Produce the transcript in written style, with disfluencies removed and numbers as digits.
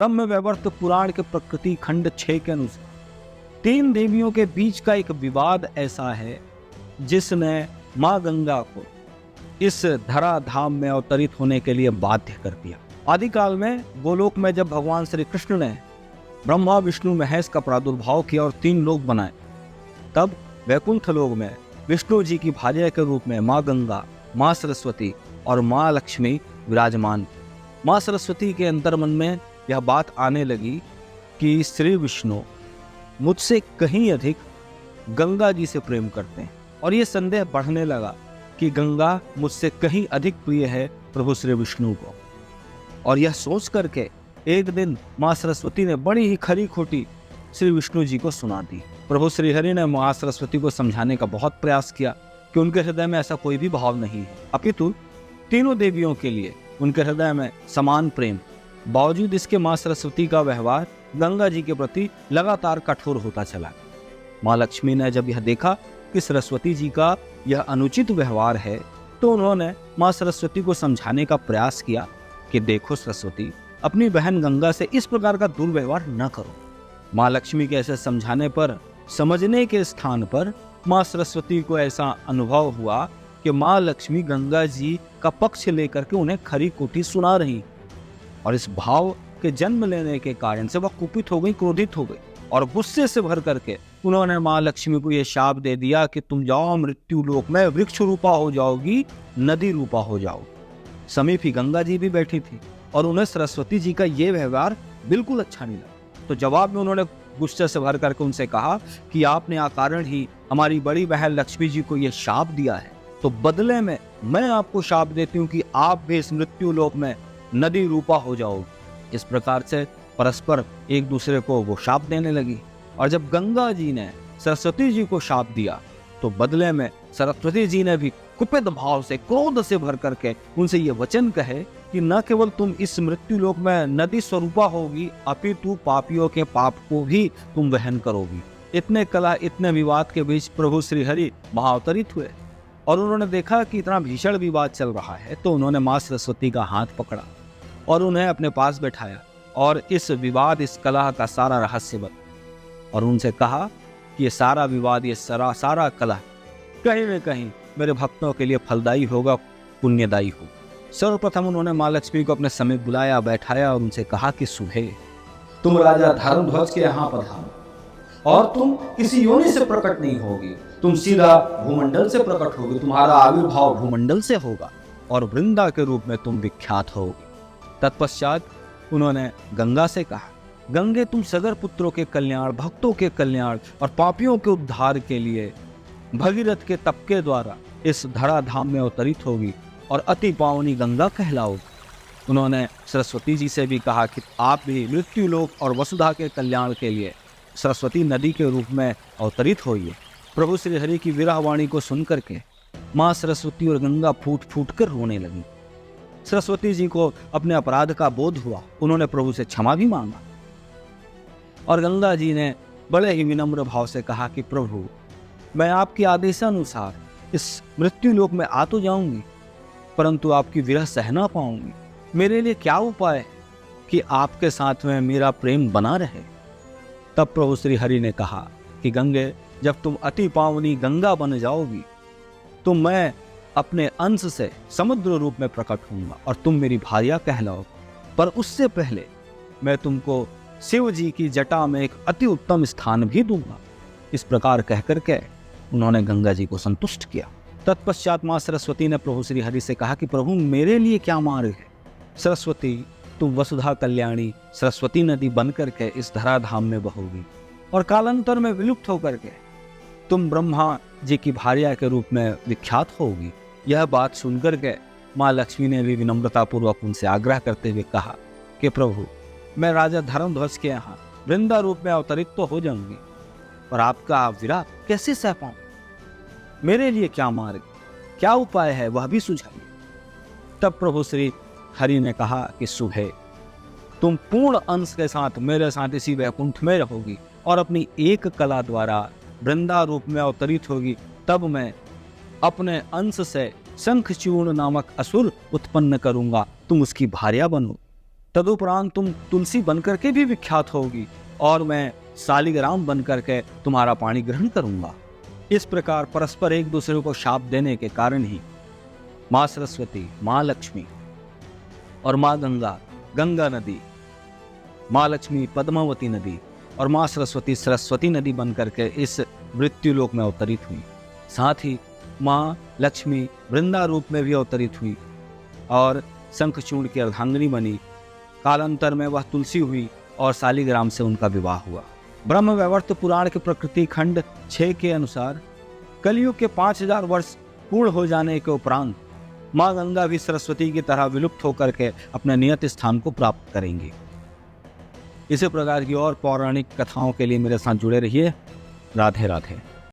ब्रह्म वैवर्त पुराण के प्रकृति खंड 6 के अनुसार 3 देवियों के बीच का एक विवाद ऐसा है जिसने माँ गंगा को इस धरा धाम में अवतरित होने के लिए बाध्य कर दिया। आदिकाल में गोलोक में जब भगवान श्री कृष्ण ने ब्रह्मा विष्णु महेश का प्रादुर्भाव किया और 3 लोक बनाए, तब वैकुंठ लोक में विष्णु जी की भार्या के रूप में माँ गंगा, माँ सरस्वती और माँ लक्ष्मी विराजमान। माँ सरस्वती के अंतर्मन में यह बात आने लगी कि श्री विष्णु मुझसे कहीं अधिक गंगा जी से प्रेम करते हैं, और ये संदेह बढ़ने लगा कि गंगा मुझसे कहीं अधिक प्रिय है प्रभु श्री विष्णु को। और यह सोच करके एक दिन माँ सरस्वती ने बड़ी ही खरी खोटी श्री विष्णु जी को सुना दी। प्रभु श्रीहरि ने माँ सरस्वती को समझाने का बहुत प्रयास किया कि उनके हृदय में ऐसा कोई भी भाव नहीं है, अपितु तीनों देवियों के लिए उनके हृदय में समान प्रेम। बावजूद इसके माँ सरस्वती का व्यवहार गंगा जी के प्रति लगातार कठोर होता चला। माँ लक्ष्मी ने जब यह देखा कि सरस्वती जी का यह अनुचित व्यवहार है, तो उन्होंने माँ सरस्वती को समझाने का प्रयास किया कि देखो सरस्वती, अपनी बहन गंगा से इस प्रकार का दुर्व्यवहार न करो। माँ लक्ष्मी के ऐसे समझाने पर, समझने के स्थान पर माँ सरस्वती को ऐसा अनुभव हुआ कि माँ लक्ष्मी गंगा जी का पक्ष लेकर के उन्हें खरी खोटी सुना रही, और इस भाव के जन्म लेने के कारण से वह कुपित हो गई, क्रोधित हो गई, और गुस्से से भर करके उन्होंने माँ लक्ष्मी को यह शाप दे दिया कि तुम जाओ मृत्यु लोक में वृक्ष रूपा हो जाओगी, नदी रूपा हो जाओ। समीप ही गंगा जी भी बैठी थी और उन्हें सरस्वती जी का ये व्यवहार बिल्कुल अच्छा नहीं लगा। तो जवाब में उन्होंने गुस्से से भर करके उनसे कहा कि आपने अकारण ही हमारी बड़ी बहन लक्ष्मी जी को यह शाप दिया है, तो बदले में मैं आपको शाप देती हूँ कि आप भी इस मृत्यु लोक में नदी रूपा हो जाओगे। इस प्रकार से परस्पर एक दूसरे को वो शाप देने लगी। और जब गंगा जी ने सरस्वती जी को शाप दिया, तो बदले में सरस्वती जी ने भी कुपित भाव से, क्रोध से भर करके उनसे ये वचन कहे कि न केवल तुम इस मृत्यु लोक में नदी स्वरूपा होगी, अपितु पापियों के पाप को भी तुम वहन करोगी। इतने कला, इतने विवाद के बीच प्रभु श्री हरि महाअवतरित हुए, और उन्होंने देखा कि इतना भीषण विवाद चल रहा है, तो उन्होंने माँ सरस्वती का हाथ पकड़ा और उन्हें अपने पास बैठाया और इस विवाद, इस कलह का सारा रहस्य बता, और उनसे कहा कि ये सारा विवाद, ये सारा कलह कहीं न कहीं मेरे भक्तों के लिए फलदायी होगा, पुण्यदायी होगा। सर्वप्रथम उन्होंने माँ लक्ष्मी को अपने समीप बुलाया, बैठाया और उनसे कहा कि सुबह तुम राजा धर्मध्वज के यहाँ पधारो, और तुम किसी योनि से प्रकट नहीं होगी, तुम सीधा भूमंडल से प्रकट होगी, तुम्हारा आविर्भाव भूमंडल से होगा और वृंदा के रूप में तुम विख्यात होगी। तत्पश्चात उन्होंने गंगा से कहा, गंगे तुम सगर पुत्रों के कल्याण, भक्तों के कल्याण और पापियों के उद्धार के लिए भगीरथ के तप के द्वारा इस धरा धाम में अवतरित होगी और अति पावनी गंगा कहलाओगी। उन्होंने सरस्वती जी से भी कहा कि आप भी मृत्यु लोक और वसुधा के कल्याण के लिए सरस्वती नदी के रूप में अवतरित होइए। प्रभु श्री हरि की विरह वाणी को सुनकर के माँ सरस्वती और गंगा फूट फूट कर रोने लगी। सरस्वती जी को अपने अपराध का बोध हुआ, उन्होंने प्रभु से क्षमा भी मांगा, और गंगा जी ने बड़े ही विनम्र भाव से कहा कि प्रभु, मैं आपके आदेशानुसार इस मृत्यु लोक में आ तो जाऊंगी, परंतु आपकी विरह सह ना पाऊंगी। मेरे लिए क्या उपाय कि आपके साथ में मेरा प्रेम बना रहे। तब प्रभु श्री हरि ने कहा कि गंगे, जब तुम अति पावनी गंगा बन जाओगी, तो मैं अपने अंश से समुद्र रूप में प्रकट होऊंगा और तुम मेरी भार्या कहलाओ। पर उससे पहले मैं तुमको शिव जी की जटा में एक अति उत्तम स्थान भी दूंगा। इस प्रकार कहकर के उन्होंने गंगा जी को संतुष्ट किया। तत्पश्चात माँ सरस्वती ने प्रभु श्री हरि से कहा कि प्रभु, मेरे लिए क्या मार्ग है। सरस्वती, तुम वसुधा कल्याणी सरस्वती नदी बन करके इस धराधाम में बहोगी और कालांतर में विलुप्त होकर के तुम ब्रह्मा जी की भार्या के रूप में विख्यात होगी। यह बात सुनकर के माँ लक्ष्मी ने भी विनम्रतापूर्वक उनसे आग्रह करते हुए कहा कि प्रभु, मैं राजा धर्मध्वज के यहाँ वृंदा रूप में अवतरित तो हो जाऊंगी, पर आपका विरह कैसे सह पाऊं। मेरे लिए क्या मार्ग, क्या उपाय है, वह भी सुझाइए। तब प्रभु श्री हरि ने कहा कि सुबह तुम पूर्ण अंश के साथ मेरे साथ इसी वैकुंठ में रहोगी और अपनी एक कला द्वारा वृंदा रूप में अवतरित होगी। तब मैं अपने अंश से शंखचूर्ण नामक असुर उत्पन्न करूंगा, तुम उसकी भार्या बनो। तदुपरांत तुम तुलसी बनकर के भी विख्यात होगी और मैं शालिग्राम बनकर के तुम्हारा पानी ग्रहण करूंगा। इस प्रकार परस्पर एक दूसरे को शाप देने के कारण ही माँ सरस्वती, माँ लक्ष्मी और माँ गंगा, गंगा नदी, माँ लक्ष्मी पद्मावती नदी और माँ सरस्वती, सरस्वती नदी बनकर के इस मृत्युलोक में अवतरित हुई। साथ ही माँ लक्ष्मी वृंदा रूप में भी अवतरित हुई और शंखचूर्ण की अर्धांगिनी बनी। कालांतर में वह तुलसी हुई और शालिग्राम से उनका विवाह हुआ। ब्रह्म वैवर्त पुराण के प्रकृति खंड 6 के अनुसार कलयुग के 5000 वर्ष पूर्ण हो जाने के उपरांत माँ गंगा भी सरस्वती की तरह विलुप्त होकर के अपने नियत स्थान को प्राप्त करेंगी। इसी प्रकार की और पौराणिक कथाओं के लिए मेरे साथ जुड़े रहिए। राधे राधे।